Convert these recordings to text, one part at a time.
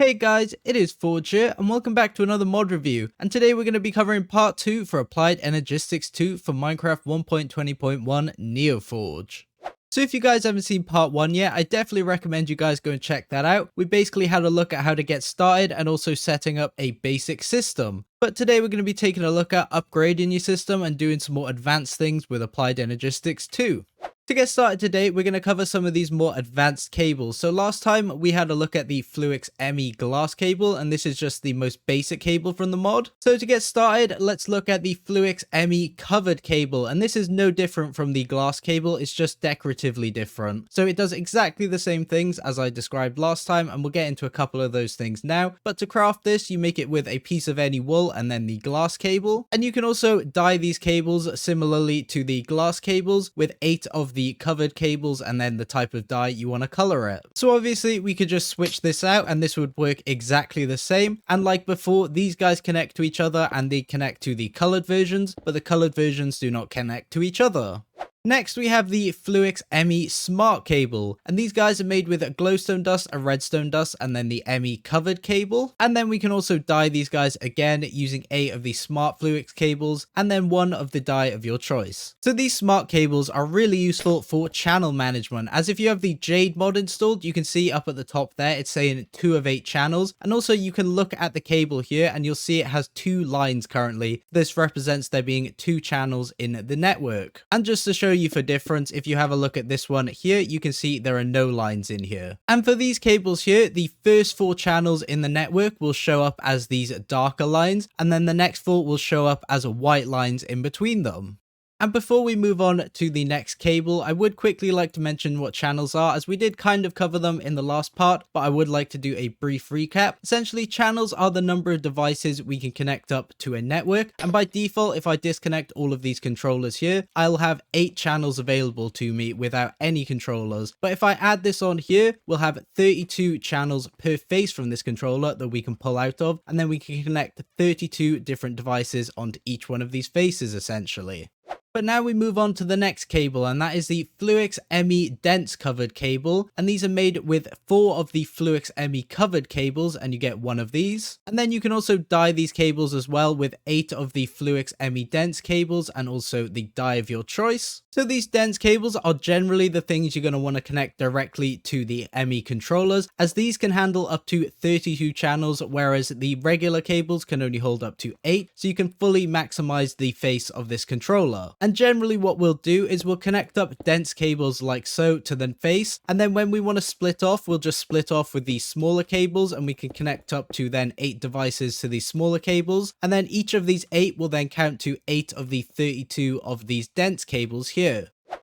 Hey guys, it is Forge here, and welcome back to another mod review, and today we're going to be covering part 2 for Applied Energistics 2 for Minecraft 1.20.1 NeoForge. So if you guys haven't seen part 1 yet, I definitely recommend you guys go and check that out. We basically had a look at how to get started and also setting up a basic system. But today we're going to be taking a look at upgrading your system and doing some more advanced things with Applied Energistics 2. To get started today, we're going to cover some of these more advanced cables. So last time we had a look at the Fluix ME glass cable, and this is just the most basic cable from the mod. So to get started, let's look at the Fluix ME covered cable, and this is no different from the glass cable, it's just decoratively different. So it does exactly the same things as I described last time, and we'll get into a couple of those things now. But to craft this, you make it with a piece of any wool and then the glass cable. And you can also dye these cables similarly to the glass cables with 8 of the covered cables and then the type of dye you want to color it. So obviously we could just switch this out and this would work exactly the same. And like before, these guys connect to each other and they connect to the colored versions, but the colored versions do not connect to each other. Next, we have the Fluix ME Smart Cable, and these guys are made with a glowstone dust, a redstone dust, and then the ME covered cable. And then we can also dye these guys again using 8 of the Smart Fluix cables, and then 1 of the dye of your choice. So these smart cables are really useful for channel management, as if you have the Jade mod installed, you can see up at the top there, it's saying 2 of 8 channels. And also you can look at the cable here and you'll see it has 2 lines currently. This represents there being 2 channels in the network. And just to show you for difference, if you have a look at this one here, you can see there are no lines in here. And for these cables here, the first 4 channels in the network will show up as these darker lines, and then the next 4 will show up as white lines in between them. And before we move on to the next cable, I would quickly like to mention what channels are, as we did kind of cover them in the last part, but I would like to do a brief recap. Essentially, channels are the number of devices we can connect up to a network, and by default, if I disconnect all of these controllers here, I'll have 8 channels available to me without any controllers. But if I add this on here, we'll have 32 channels per face from this controller that we can pull out of, and then we can connect 32 different devices onto each one of these faces essentially. But now we move on to the next cable, and that is the Fluix ME dense covered cable, and these are made with 4 of the Fluix ME covered cables, and you get 1 of these. And then you can also dye these cables as well with 8 of the Fluix ME dense cables and also the dye of your choice. So these dense cables are generally the things you're going to want to connect directly to the ME controllers, as these can handle up to 32 channels, whereas the regular cables can only hold up to 8, so you can fully maximize the face of this controller. And generally what we'll do is we'll connect up dense cables like so to the face, and then when we want to split off, we'll just split off with these smaller cables, and we can connect up to then 8 devices to these smaller cables, and then each of these 8 will then count to 8 of the 32 of these dense cables here.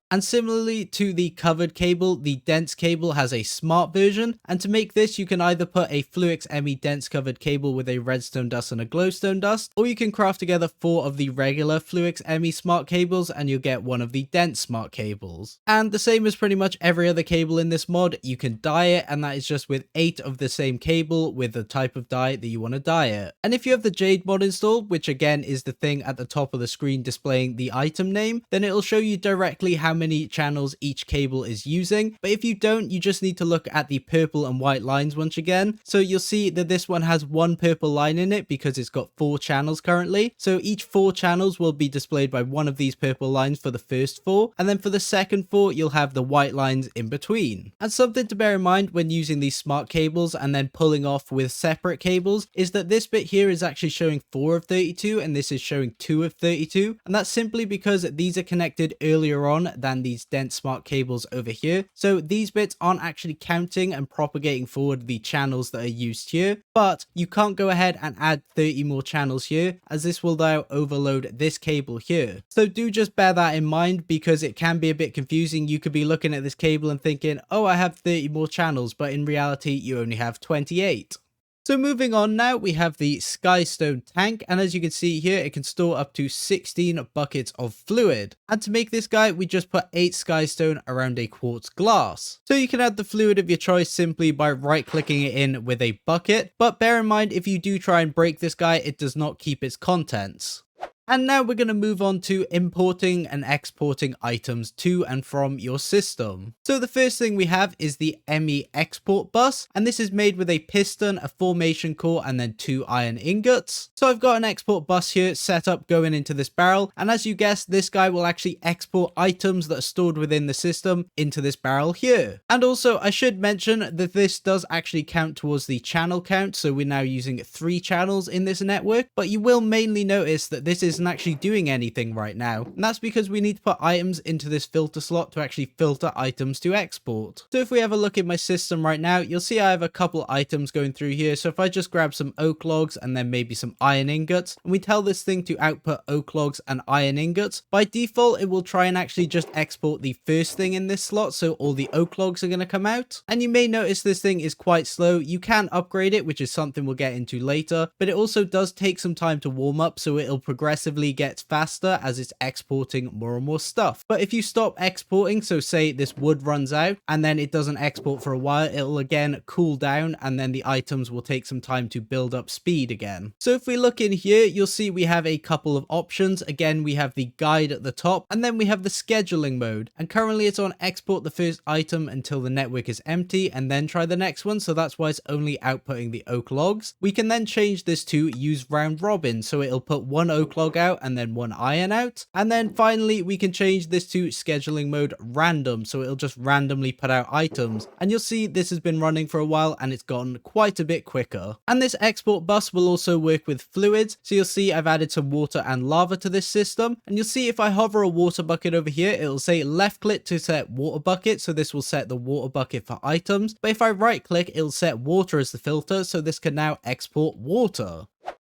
And similarly to the covered cable, the dense cable has a smart version, and to make this you can either put a Fluix ME dense covered cable with a redstone dust and a glowstone dust, or you can craft together 4 of the regular Fluix ME smart cables and you'll get 1 of the dense smart cables. And the same as pretty much every other cable in this mod, you can dye it, and that is just with 8 of the same cable with the type of dye that you want to dye it. And if you have the Jade mod installed, which again is the thing at the top of the screen displaying the item name, then it'll show you directly how many channels each cable is using. But if you don't, you just need to look at the purple and white lines once again. So you'll see that this one has 1 purple line in it because it's got 4 channels currently. So each 4 channels will be displayed by 1 of these purple lines for the first 4, and then for the second 4 you'll have the white lines in between. And something to bear in mind when using these smart cables and then pulling off with separate cables is that this bit here is actually showing 4 of 32 and this is showing 2 of 32, and that's simply because these are connected earlier on than these dense smart cables over here. So these bits aren't actually counting and propagating forward the channels that are used here, but you can't go ahead and add 30 more channels here, as this will now overload this cable here. So do just bear that in mind, because it can be a bit confusing. You could be looking at this cable and thinking, oh, I have 30 more channels, but in reality you only have 28. So moving on now, we have the Skystone tank, and as you can see here, it can store up to 16 buckets of fluid. And to make this guy, we just put 8 Skystone around a quartz glass. So you can add the fluid of your choice simply by right clicking it in with a bucket, but bear in mind if you do try and break this guy, it does not keep its contents. And now we're going to move on to importing and exporting items to and from your system. So the first thing we have is the ME export bus, and this is made with a piston, a formation core, and then 2 iron ingots. So I've got an export bus here set up going into this barrel, and as you guessed, this guy will actually export items that are stored within the system into this barrel here. And also I should mention that this does actually count towards the channel count, so we're now using 3 channels in this network, but you will mainly notice that this isn't actually doing anything right now, and that's because we need to put items into this filter slot to actually filter items to export. So if we have a look at my system right now, you'll see I have a couple items going through here. So if I just grab some oak logs and then maybe some iron ingots, and we tell this thing to output oak logs and iron ingots, by default it will try and actually just export the first thing in this slot, so all the oak logs are going to come out. And you may notice this thing is quite slow. You can upgrade it, which is something we'll get into later, but it also does take some time to warm up, so it'll progressively get faster as it's exporting more and more stuff. But if you stop exporting, so say this wood runs out and then it doesn't export for a while, it'll again cool down, and then the items will take some time to build up speed again. So if we look in here, you'll see we have a couple of options. Again, we have the guide at the top, and then we have the scheduling mode, and currently it's on export the first item until the network is empty and then try the next one, so that's why it's only outputting the oak logs. We can then change this to use round robin, so it'll put 1 oak log out and then 1 iron out. And then finally we can change this to scheduling mode random, so it'll just randomly put out items, and you'll see this has been running for a while and it's gotten quite a bit quicker. And this export bus will also work with fluids, so you'll see I've added some water and lava to this system, and you'll see if I hover a water bucket over here, it'll say left click to set water bucket, so this will set the water bucket for items, but if I right click, it'll set water as the filter, so this can now export water.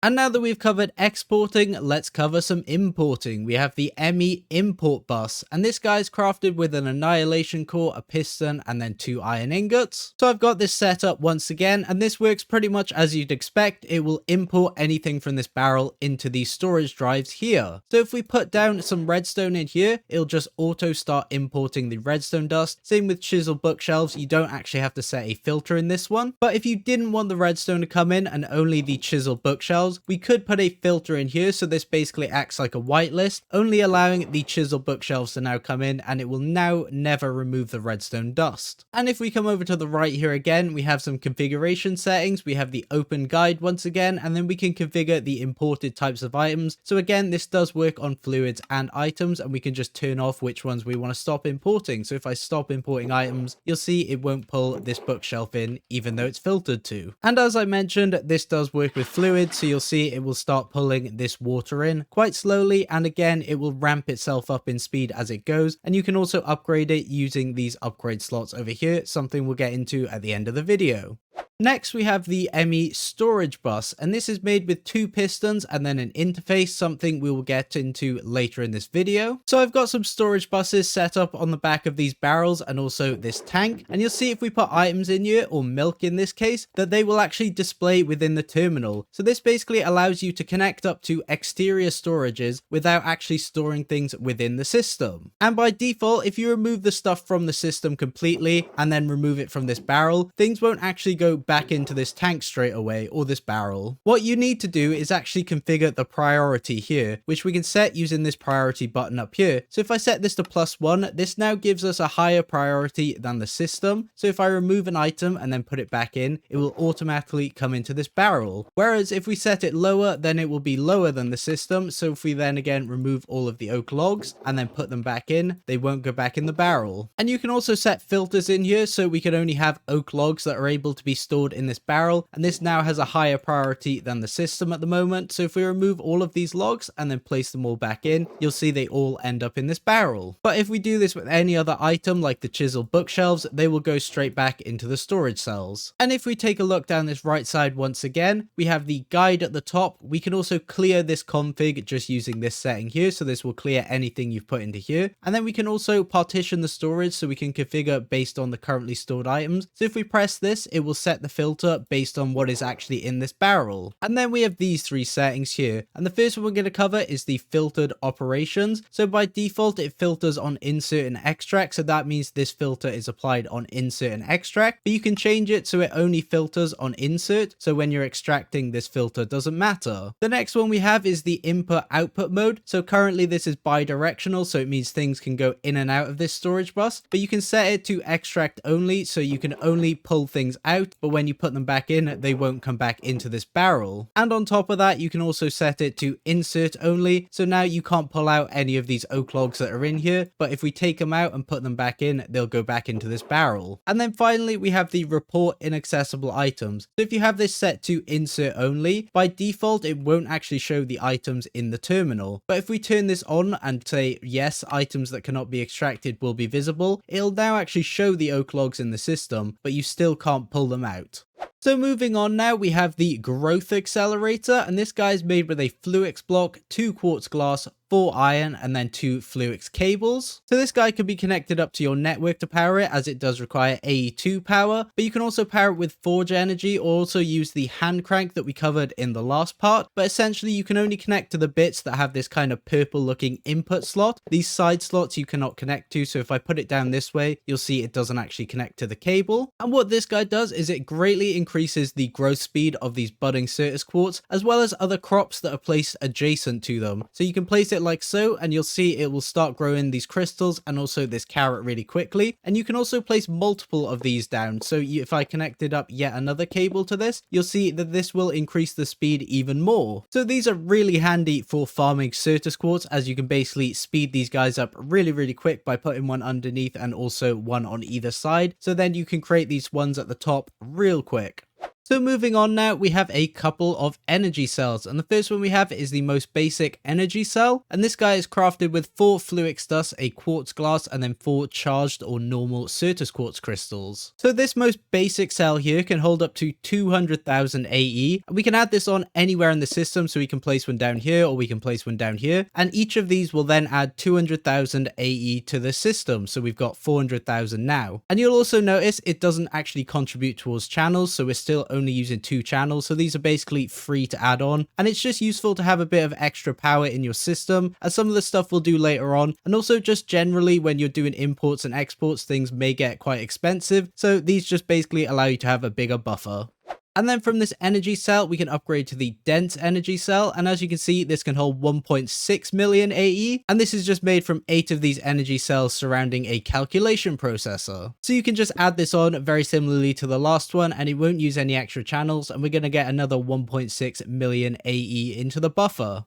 And now that we've covered exporting, let's cover some importing. We have the ME import bus, and this guy's crafted with an annihilation core, a piston, and then 2 iron ingots. So I've got this set up once again, and this works pretty much as you'd expect. It will import anything from this barrel into these storage drives here. So if we put down some redstone in here, it'll just auto start importing the redstone dust. Same with chisel bookshelves, you don't actually have to set a filter in this one. But if you didn't want the redstone to come in and only the chisel bookshelves, we could put a filter in here, so this basically acts like a whitelist, only allowing the chisel bookshelves to now come in, and it will now never remove the redstone dust. And if we come over to the right here again, we have some configuration settings. We have the open guide once again, and then we can configure the imported types of items. So again, this does work on fluids and items, and we can just turn off which ones we want to stop importing. So if I stop importing items, you'll see it won't pull this bookshelf in, even though it's filtered to. And as I mentioned, this does work with fluids, so you'll see it will start pulling this water in quite slowly, and again it will ramp itself up in speed as it goes, and you can also upgrade it using these upgrade slots over here, something we'll get into at the end of the video. Next, we have the ME storage bus, and this is made with 2 pistons and then an interface, something we will get into later in this video. So I've got some storage buses set up on the back of these barrels and also this tank, and you'll see if we put items in here, or milk in this case, that they will actually display within the terminal. So this basically allows you to connect up to exterior storages without actually storing things within the system. And by default, if you remove the stuff from the system completely and then remove it from this barrel, things won't actually go back into this tank straight away, or this barrel. What you need to do is actually configure the priority here, which we can set using this priority button up here. So if I set this to +1, this now gives us a higher priority than the system. So if I remove an item and then put it back in, it will automatically come into this barrel. Whereas if we set it lower, then it will be lower than the system. So if we then again remove all of the oak logs and then put them back in, they won't go back in the barrel. And you can also set filters in here, so we can only have oak logs that are able to be stored in this barrel, and this now has a higher priority than the system at the moment. So if we remove all of these logs and then place them all back in, you'll see they all end up in this barrel. But if we do this with any other item like the chisel bookshelves, they will go straight back into the storage cells. And if we take a look down this right side once again, we have the guide at the top. We can also clear this config just using this setting here, so this will clear anything you've put into here. And then we can also partition the storage, so we can configure based on the currently stored items. So if we press this, it will set set the filter based on what is actually in this barrel. And then we have these three settings here. And the first one we're going to cover is the filtered operations. So by default, it filters on insert and extract. So that means this filter is applied on insert and extract, but you can change it so it only filters on insert. So when you're extracting, this filter doesn't matter. The next one we have is the input output mode. So currently this is bi-directional. So it means things can go in and out of this storage bus, but you can set it to extract only. So you can only pull things out, but when you put them back in, they won't come back into this barrel. And on top of that, you can also set it to insert only. So now you can't pull out any of these oak logs that are in here, but if we take them out and put them back in, they'll go back into this barrel. And then finally, we have the report inaccessible items. So if you have this set to insert only, by default, it won't actually show the items in the terminal. But if we turn this on and say, yes, items that cannot be extracted will be visible, it'll now actually show the oak logs in the system, but you still can't pull them out. So moving on now, we have the growth accelerator, and this guy is made with a Fluix block, 2 quartz glass, 4 iron, and then 2 Fluix cables. So this guy can be connected up to your network to power it, as it does require AE2 power, but you can also power it with Forge energy, or also use the hand crank that we covered in the last part. But essentially you can only connect to the bits that have this kind of purple looking input slot. These side slots you cannot connect to, so if I put it down this way, you'll see it doesn't actually connect to the cable. And what this guy does is it greatly increases the growth speed of these budding Certus quartz, as well as other crops that are placed adjacent to them. So you can place it like so, and you'll see it will start growing these crystals and also this carrot really quickly. And you can also place multiple of these down. So if I connected up yet another cable to this, you'll see that this will increase the speed even more. So these are really handy for farming Certus quartz, as you can basically speed these guys up really quick by putting one underneath and also one on either side. So then you can create these ones at the top real quick. So moving on now, we have a couple of energy cells, and the first one we have is the most basic energy cell, and this guy is crafted with 4 Fluix dust, a quartz glass, and then 4 charged or normal Certus quartz crystals. So this most basic cell here can hold up to 200,000 AE, and we can add this on anywhere in the system, so we can place one down here or we can place one down here, and each of these will then add 200,000 AE to the system, so we've got 400,000 now. And you'll also notice it doesn't actually contribute towards channels, so we're still only using 2 channels, so these are basically free to add on, and it's just useful to have a bit of extra power in your system, as some of the stuff we'll do later on. And also just generally when you're doing imports and exports, things may get quite expensive, so these just basically allow you to have a bigger buffer. And then from this energy cell, we can upgrade to the dense energy cell. And as you can see, this can hold 1.6 million AE. And this is just made from 8 of these energy cells surrounding a calculation processor. So you can just add this on very similarly to the last one, and it won't use any extra channels. And we're going to get another 1.6 million AE into the buffer.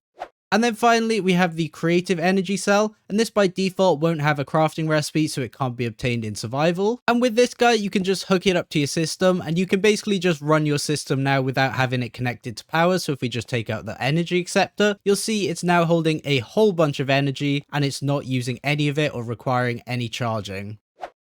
And then finally, we have the creative energy cell, and this by default won't have a crafting recipe, so it can't be obtained in survival. And with this guy, you can just hook it up to your system, and you can basically just run your system now without having it connected to power. So if we just take out the energy acceptor, you'll see it's now holding a whole bunch of energy, and it's not using any of it or requiring any charging.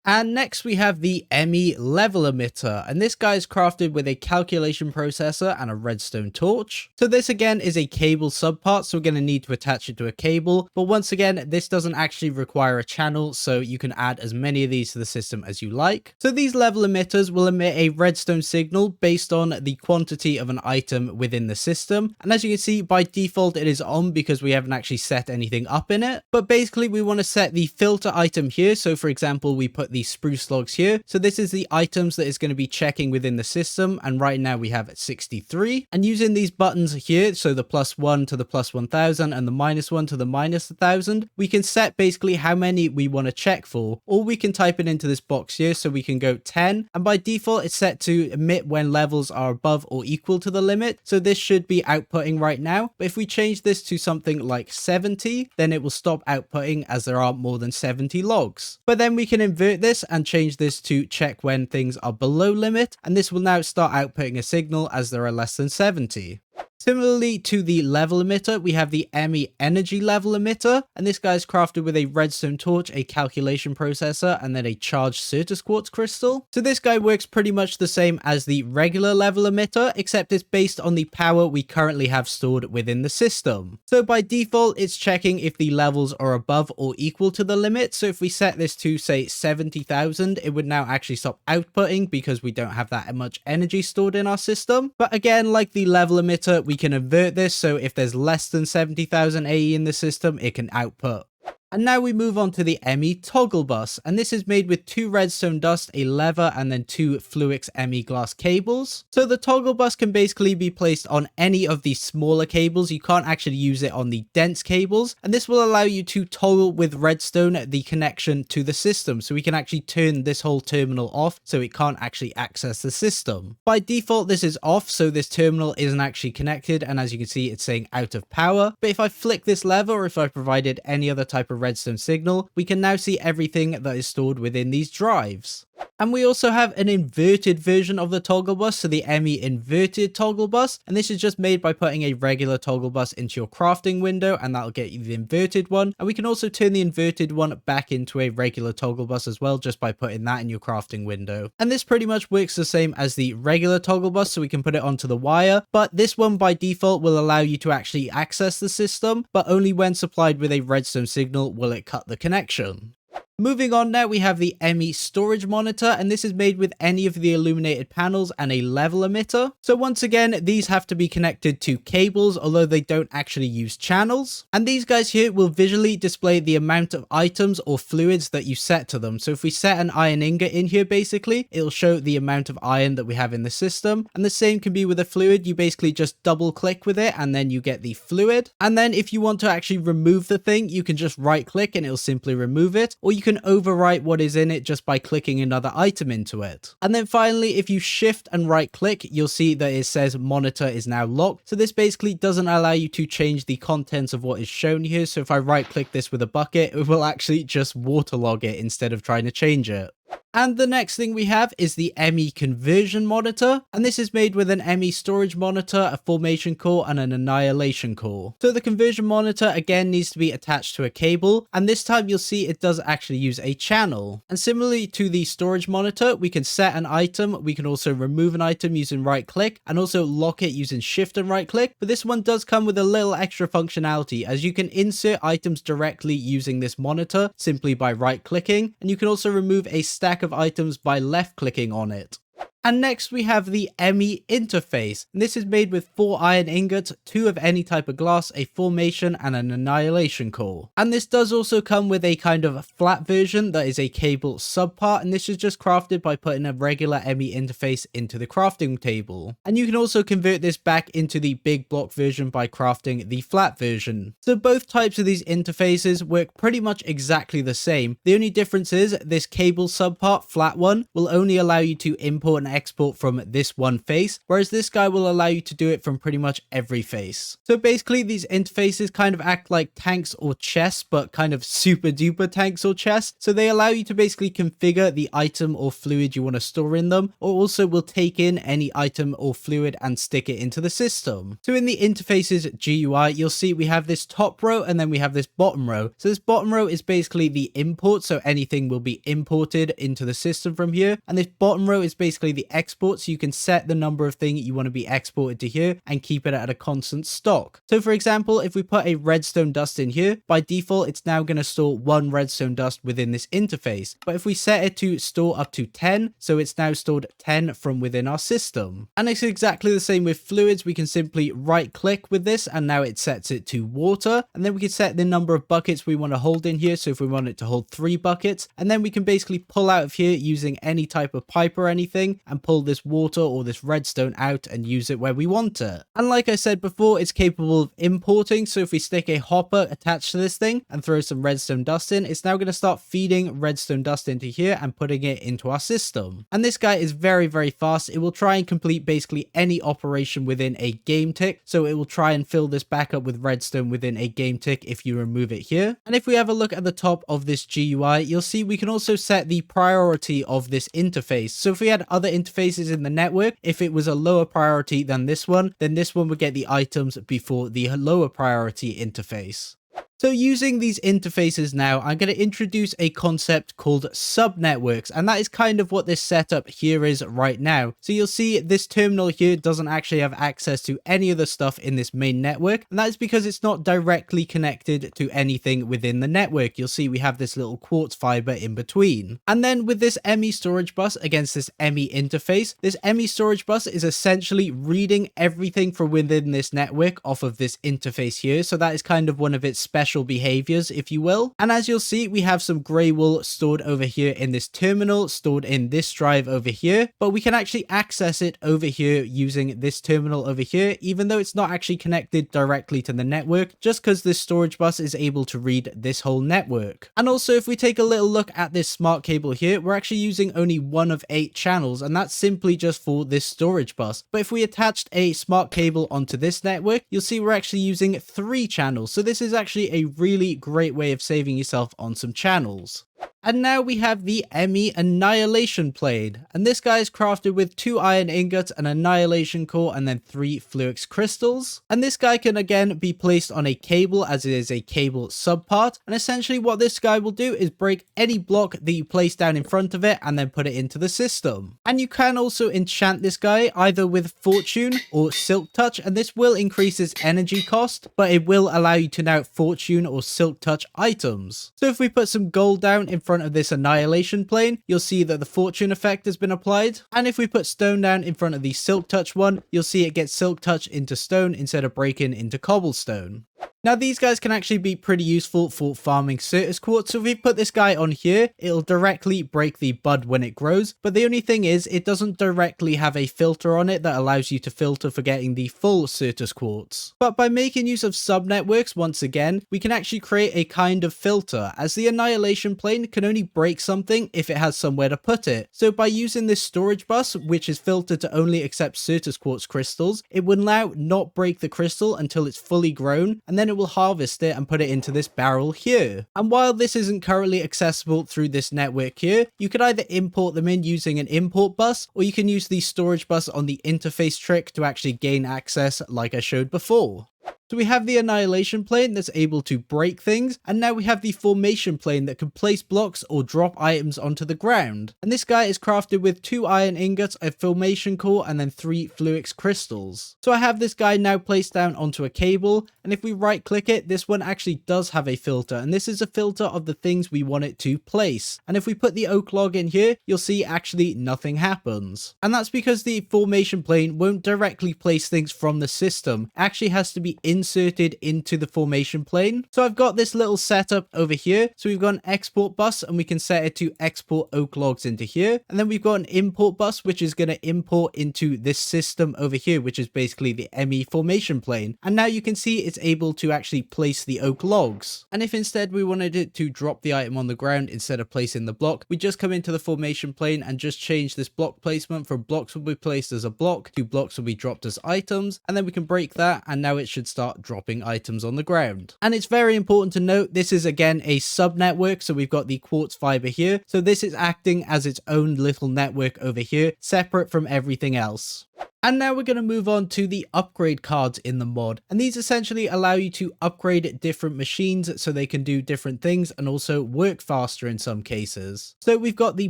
And next we have the ME Level Emitter, and this guy is crafted with a calculation processor and a redstone torch. So this again is a cable subpart, so we're going to need to attach it to a cable, but once again this doesn't actually require a channel, so you can add as many of these to the system as you like. So these level emitters will emit a redstone signal based on the quantity of an item within the system, and as you can see by default it is on because we haven't actually set anything up in it. But basically we want to set the filter item here, so for example we put the spruce logs here. So this is the items that is going to be checking within the system, and right now we have 63. And using these buttons here, so the +1 to the +1000 and the -1 to the -1000, we can set basically how many we want to check for, or we can type it into this box here. So we can go 10, and by default it's set to emit when levels are above or equal to the limit, so this should be outputting right now. But if we change this to something like 70, then it will stop outputting as there are more than 70 logs. But then we can invert this and change this to check when things are below limit, and this will now start outputting a signal as there are less than 70. Similarly to the level emitter, we have the ME energy level emitter, and this guy is crafted with a redstone torch, a calculation processor, and then a charged Certus quartz crystal. So this guy works pretty much the same as the regular level emitter, except it's based on the power we currently have stored within the system. So by default, it's checking if the levels are above or equal to the limit. So if we set this to say 70,000, it would now actually stop outputting because we don't have that much energy stored in our system. But again, like the level emitter, we can invert this, so if there's less than 70,000 AE in the system, it can output. And now we move on to the ME toggle bus, and this is made with 2 redstone dust, a lever, and then 2 Fluix ME glass cables. So the toggle bus can basically be placed on any of the smaller cables. You can't actually use it on the dense cables, and this will allow you to toggle with redstone the connection to the system. So we can actually turn this whole terminal off so it can't actually access the system. By default, this is off, so this terminal isn't actually connected, and as you can see, it's saying out of power. But if I flick this lever, or if I provided any other type of redstone signal, we can now see everything that is stored within these drives. And we also have an inverted version of the toggle bus, so the ME inverted toggle bus, and this is just made by putting a regular toggle bus into your crafting window, and that'll get you the inverted one. And we can also turn the inverted one back into a regular toggle bus as well, just by putting that in your crafting window. And this pretty much works the same as the regular toggle bus, so we can put it onto the wire, but this one by default will allow you to actually access the system, but only when supplied with a redstone signal will it cut the connection. Moving on now, we have the ME storage monitor, and this is made with any of the illuminated panels and a level emitter. So once again, these have to be connected to cables, although they don't actually use channels. And these guys here will visually display the amount of items or fluids that you set to them. So if we set an iron ingot in here, basically, it'll show the amount of iron that we have in the system. And the same can be with a fluid. You basically just double click with it, and then you get the fluid. And then if you want to actually remove the thing, you can just right click and it'll simply remove it, or you can overwrite what is in it just by clicking another item into it. And then finally, if you shift and right click, you'll see that it says monitor is now locked. So this basically doesn't allow you to change the contents of what is shown here. So if I right click this with a bucket, it will actually just waterlog it instead of trying to change it. And the next thing we have is the ME conversion monitor, and this is made with an ME storage monitor, a formation core, and an annihilation core. So the conversion monitor again needs to be attached to a cable, and this time you'll see it does actually use a channel. And similarly to the storage monitor, we can set an item, we can also remove an item using right click, and also lock it using shift and right click. But this one does come with a little extra functionality, as you can insert items directly using this monitor simply by right clicking, and you can also remove a stack of items by left clicking on it. And next we have the ME interface, and this is made with 4 iron ingots, 2 of any type of glass, a formation, and an annihilation core. And this does also come with a kind of flat version that is a cable subpart, and this is just crafted by putting a regular ME interface into the crafting table. And you can also convert this back into the big block version by crafting the flat version. So both types of these interfaces work pretty much exactly the same. The only difference is this cable subpart, flat one, will only allow you to import and export from this one face, whereas this guy will allow you to do it from pretty much every face. So basically these interfaces kind of act like tanks or chests, but kind of super duper tanks or chests. So they allow you to basically configure the item or fluid you want to store in them, or also will take in any item or fluid and stick it into the system. So in the interfaces GUI, you'll see we have this top row and then we have this bottom row. So this bottom row is basically the import, so anything will be imported into the system from here, and this bottom row is basically the export, so you can set the number of things you want to be exported to here and keep it at a constant stock. So for example, if we put a redstone dust in here, by default it's now going to store 1 redstone dust within this interface, but if we set it to store up to 10, so it's now stored 10 from within our system. And it's exactly the same with fluids. We can simply right click with this and now it sets it to water, and then we can set the number of buckets we want to hold in here. So if we want it to hold 3 buckets, and then we can basically pull out of here using any type of pipe or anything and pull this water or this redstone out and use it where we want it. And like I said before, it's capable of importing, so if we stick a hopper attached to this thing and throw some redstone dust in, it's now going to start feeding redstone dust into here and putting it into our system. And this guy is very, very fast. It will try and complete basically any operation within a game tick, so it will try and fill this back up with redstone within a game tick if you remove it here. And if we have a look at the top of this GUI, you'll see we can also set the priority of this interface. So if we had other interfaces in the network, if it was a lower priority than this one, then this one would get the items before the lower priority interface. So using these interfaces now, I'm going to introduce a concept called subnetworks, and that is kind of what this setup here is right now. So you'll see this terminal here doesn't actually have access to any of the stuff in this main network, and that is because it's not directly connected to anything within the network. You'll see we have this little quartz fiber in between. And then with this ME storage bus against this ME interface, this ME storage bus is essentially reading everything from within this network off of this interface here. So that is kind of one of its special behaviors, if you will. And as you'll see, we have some gray wool stored over here in this terminal, stored in this drive over here, but we can actually access it over here using this terminal over here, even though it's not actually connected directly to the network, just because this storage bus is able to read this whole network. And also, if we take a little look at this smart cable here, we're actually using only 1 of 8 channels, and that's simply just for this storage bus. But if we attached a smart cable onto this network, you'll see we're actually using 3 channels. So this is actually a really great way of saving yourself on some channels. And now we have the ME Annihilation Plane, and this guy is crafted with 2 iron ingots, an annihilation core, and then 3 fluix crystals. And this guy can again be placed on a cable, as it is a cable subpart, and essentially what this guy will do is break any block that you place down in front of it and then put it into the system. And you can also enchant this guy either with Fortune or Silk Touch, and this will increase its energy cost, but it will allow you to now Fortune or Silk Touch items. So if we put some gold down in front of this Annihilation Plane, you'll see that the Fortune effect has been applied. And if we put stone down in front of the Silk Touch one, you'll see it gets Silk Touch into stone instead of breaking into cobblestone. Now these guys can actually be pretty useful for farming Certus quartz. So if we put this guy on here, it'll directly break the bud when it grows. But the only thing is it doesn't directly have a filter on it that allows you to filter for getting the full Certus quartz. But by making use of subnetworks once again, we can actually create a kind of filter, as the Annihilation Plane can only break something if it has somewhere to put it. So by using this storage bus, which is filtered to only accept Certus quartz crystals, it will now not break the crystal until it's fully grown, and then it will harvest it and put it into this barrel here. And while this isn't currently accessible through this network here, you could either import them in using an import bus, or you can use the storage bus on the interface trick to actually gain access like I showed before. So we have the Annihilation Plane that's able to break things, and now we have the Formation Plane that can place blocks or drop items onto the ground. And this guy is crafted with 2 iron ingots, a Formation core, and then 3 fluix crystals. So I have this guy now placed down onto a cable, and if we right click it, this one actually does have a filter, and this is a filter of the things we want it to place. And if we put the oak log in here, you'll see actually nothing happens. And that's because the Formation Plane won't directly place things from the system. It actually has to be inserted into the Formation Plane. So I've got this little setup over here. So we've got an export bus, and we can set it to export oak logs into here. And then we've got an import bus, which is going to import into this system over here, which is basically the ME Formation Plane. And now you can see it's able to actually place the oak logs. And if instead we wanted it to drop the item on the ground instead of placing the block, we just come into the Formation Plane and just change this block placement from blocks will be placed as a block to blocks will be dropped as items. And then we can break that, and now it should start dropping items on the ground. And it's very important to note this is again a sub network, so we've got the quartz fiber here, so this is acting as its own little network over here, separate from everything else. And now we're going to move on to the upgrade cards in the mod, and these essentially allow you to upgrade different machines so they can do different things and also work faster in some cases. So we've got the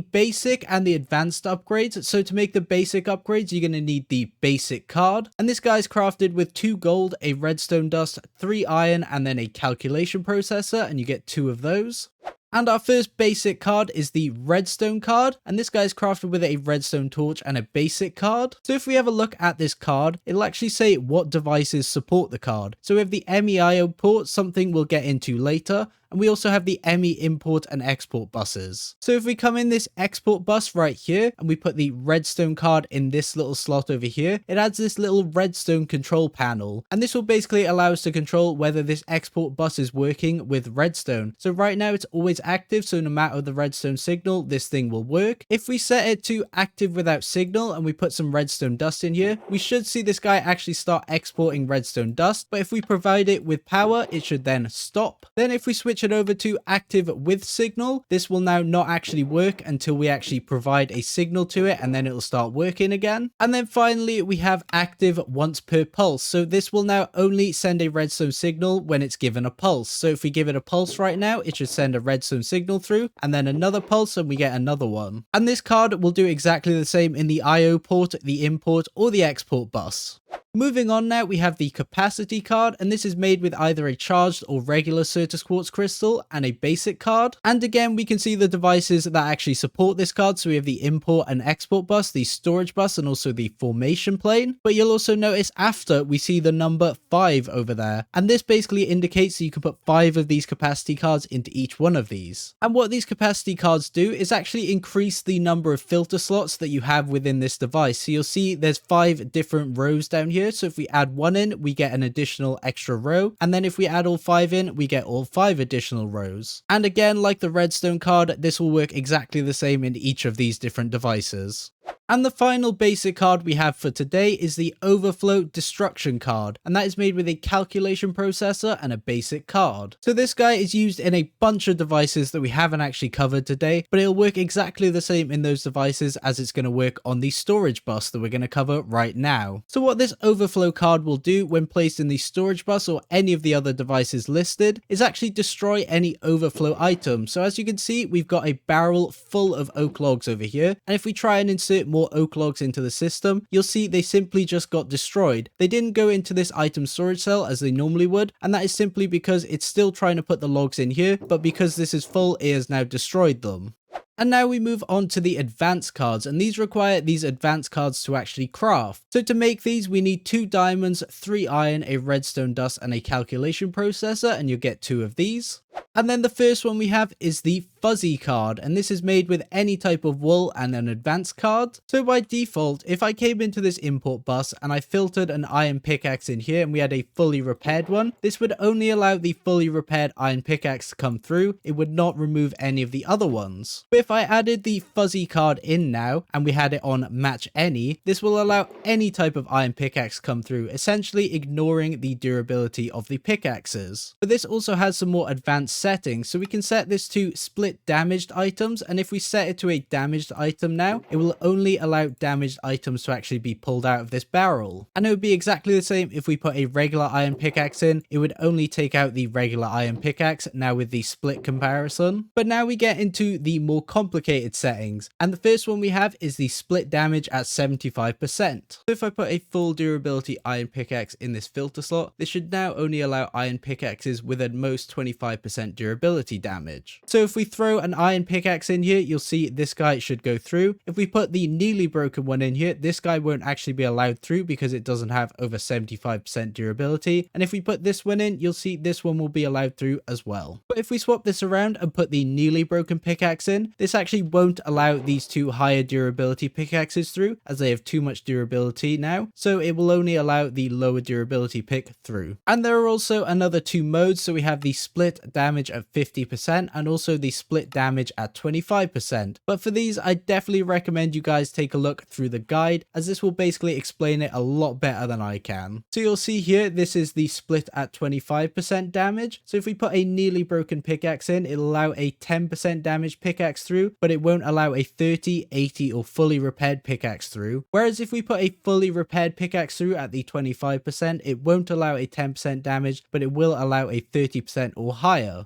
basic and the advanced upgrades. So to make the basic upgrades, you're going to need the basic card, and this guy's crafted with 2 gold, a redstone dust, 3 iron, and then a calculation processor, and you get 2 of those. And our first basic card is the Redstone Card, and this guy's crafted with a redstone torch and a basic card. So if we have a look at this card, it'll actually say what devices support the card. So we have the MEIO port, something we'll get into later, and we also have the ME import and export buses. So if we come in this export bus right here, and we put the redstone card in this little slot over here, it adds this little redstone control panel. And this will basically allow us to control whether this export bus is working with redstone. So right now it's always active, so no matter the redstone signal, this thing will work. If we set it to active without signal, and we put some redstone dust in here, we should see this guy actually start exporting redstone dust. But if we provide it with power, it should then stop. Then if we switch switch it over to active with signal, this will now not actually work until we actually provide a signal to it, and then it'll start working again. And then finally, we have active once per pulse. So this will now only send a redstone signal when it's given a pulse. So if we give it a pulse right now, it should send a redstone signal through, and then another pulse, and we get another one. And this card will do exactly the same in the IO port, the import, or the export bus. Moving on now, we have the capacity card, and this is made with either a charged or regular Certus quartz crystal and a basic card. And again, we can see the devices that actually support this card. So we have the import and export bus, the storage bus, and also the formation plane. But you'll also notice after we see the number 5 over there. And this basically indicates that you can put 5 of these capacity cards into each one of these. And what these capacity cards do is actually increase the number of filter slots that you have within this device. So you'll see there's 5 different rows down here. So if we add 1 in, we get an additional extra row. And then if we add all 5 in, we get all 5 additional rows. And again, like the Redstone card, this will work exactly the same in each of these different devices. And the final basic card we have for today is the Overflow Destruction card, and that is made with a calculation processor and a basic card. So this guy is used in a bunch of devices that we haven't actually covered today, but it'll work exactly the same in those devices as it's going to work on the storage bus that we're going to cover right now. So what this Overflow card will do when placed in the storage bus or any of the other devices listed is actually destroy any overflow items. So as you can see, we've got a barrel full of oak logs over here, and if we try and insert more oak logs into the system, you'll see they simply just got destroyed. They didn't go into this item storage cell as they normally would, and that is simply because it's still trying to put the logs in here, but because this is full, it has now destroyed them. And now we move on to the advanced cards, and these require these advanced cards to actually craft. So to make these, we need 2 diamonds, 3 iron, a redstone dust, and a calculation processor, and you'll get 2 of these. And then the first one we have is the fuzzy card, and this is made with any type of wool and an advanced card. So by default, if I came into this import bus and I filtered an iron pickaxe in here and we had a fully repaired one, this would only allow the fully repaired iron pickaxe to come through. It would not remove any of the other ones. But if I added the fuzzy card in now and we had it on match any, this will allow any type of iron pickaxe to come through, essentially ignoring the durability of the pickaxes. But this also has some more advanced settings, so we can set this to split damaged items, and if we set it to a damaged item now, it will only allow damaged items to actually be pulled out of this barrel. And it would be exactly the same if we put a regular iron pickaxe in, it would only take out the regular iron pickaxe now with the split comparison. But now we get into the more complicated settings, and the first one we have is the split damage at 75%. So if I put a full durability iron pickaxe in this filter slot, this should now only allow iron pickaxes with at most 25% durability damage. So if we throw an iron pickaxe in here, you'll see this guy should go through. If we put the nearly broken one in here, this guy won't actually be allowed through because it doesn't have over 75% durability. And if we put this one in, you'll see this one will be allowed through as well. But if we swap this around and put the nearly broken pickaxe in, this actually won't allow these 2 higher durability pickaxes through as they have too much durability now. So it will only allow the lower durability pick through. And there are also another 2 modes. So we have the split damage at 50% and also the split damage at 25%. But for these, I definitely recommend you guys take a look through the guide, as this will basically explain it a lot better than I can. So you'll see here, this is the split at 25% damage. So if we put a nearly broken pickaxe in, it'll allow a 10% damage pickaxe through, but it won't allow a 30, 80 or fully repaired pickaxe through. Whereas if we put a fully repaired pickaxe through at the 25%, it won't allow a 10% damage, but it will allow a 30% or higher.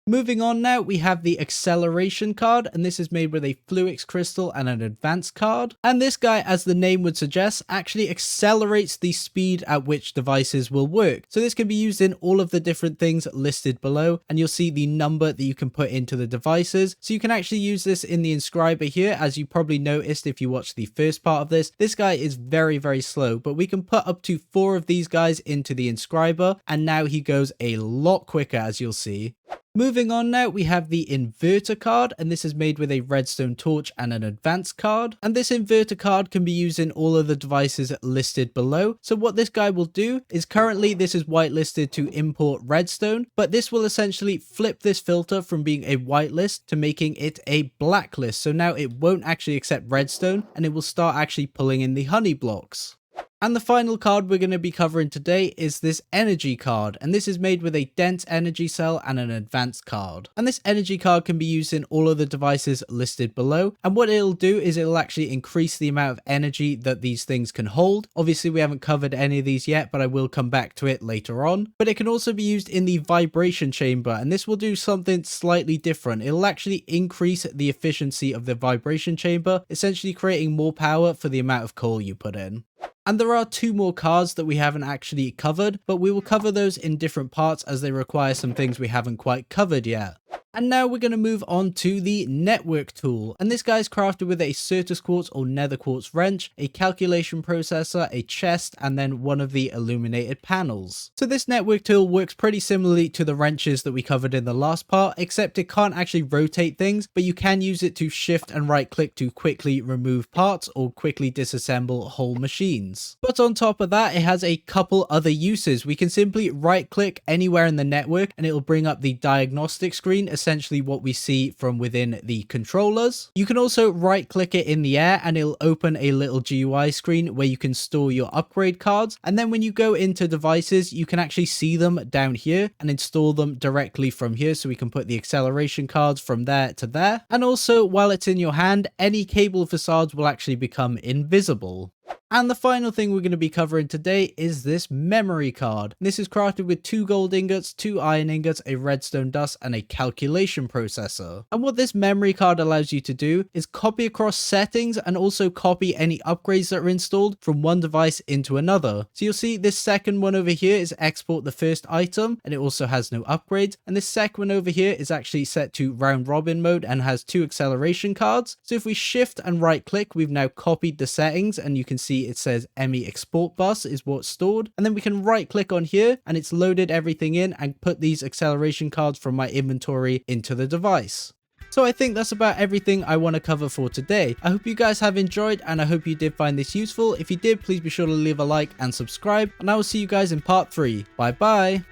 Moving on now, we have the Acceleration card, and this is made with a Fluix crystal and an advanced card. And this guy, as the name would suggest, actually accelerates the speed at which devices will work. So this can be used in all of the different things listed below, and you'll see the number that you can put into the devices. So you can actually use this in the inscriber here, as you probably noticed if you watched the first part of this. This guy is very, very slow, but we can put up to 4 of these guys into the inscriber, and now he goes a lot quicker, as you'll see. Moving on now, we have the Inverter Card, and this is made with a redstone torch and an advanced card. And this Inverter Card can be used in all of the devices listed below. So what this guy will do is, currently this is whitelisted to import redstone, but this will essentially flip this filter from being a whitelist to making it a blacklist. So now it won't actually accept redstone, and it will start actually pulling in the honey blocks. And the final card we're going to be covering today is this energy card, and this is made with a dense energy cell and an advanced card. And this energy card can be used in all of the devices listed below, and what it'll do is it'll actually increase the amount of energy that these things can hold. Obviously we haven't covered any of these yet, but I will come back to it later on. But it can also be used in the vibration chamber, and this will do something slightly different. It'll actually increase the efficiency of the vibration chamber, essentially creating more power for the amount of coal you put in. And there are 2 more cards that we haven't actually covered, but we will cover those in different parts as they require some things we haven't quite covered yet. And now we're going to move on to the network tool. And this guy's crafted with a Certus quartz or nether quartz wrench, a calculation processor, a chest, and then one of the illuminated panels. So this network tool works pretty similarly to the wrenches that we covered in the last part, except it can't actually rotate things, but you can use it to shift and right click to quickly remove parts or quickly disassemble whole machines. But on top of that, it has a couple other uses. We can simply right click anywhere in the network and it'll bring up the diagnostic screen, essentially what we see from within the controllers. You can also right click it in the air and it'll open a little GUI screen where you can store your upgrade cards, and then when you go into devices you can actually see them down here and install them directly from here. So we can put the acceleration cards from there to there, and also while it's in your hand any cable facades will actually become invisible. And the final thing we're going to be covering today is this memory card. This is crafted with 2 gold ingots, 2 iron ingots, a redstone dust, and a calculation processor. And what this memory card allows you to do is copy across settings and also copy any upgrades that are installed from one device into another. So you'll see this second one over here is export the first item, and it also has no upgrades. And this second one over here is actually set to round robin mode and has 2 acceleration cards. So if we shift and right click, we've now copied the settings, and you can see it says ME export bus is what's stored, and then we can right click on here and it's loaded everything in and put these acceleration cards from my inventory into the device. So I think that's about everything I want to cover for today. I hope you guys have enjoyed and I hope you did find this useful. If you did, please be sure to leave a like and subscribe, and I will see you guys in part 3. Bye bye.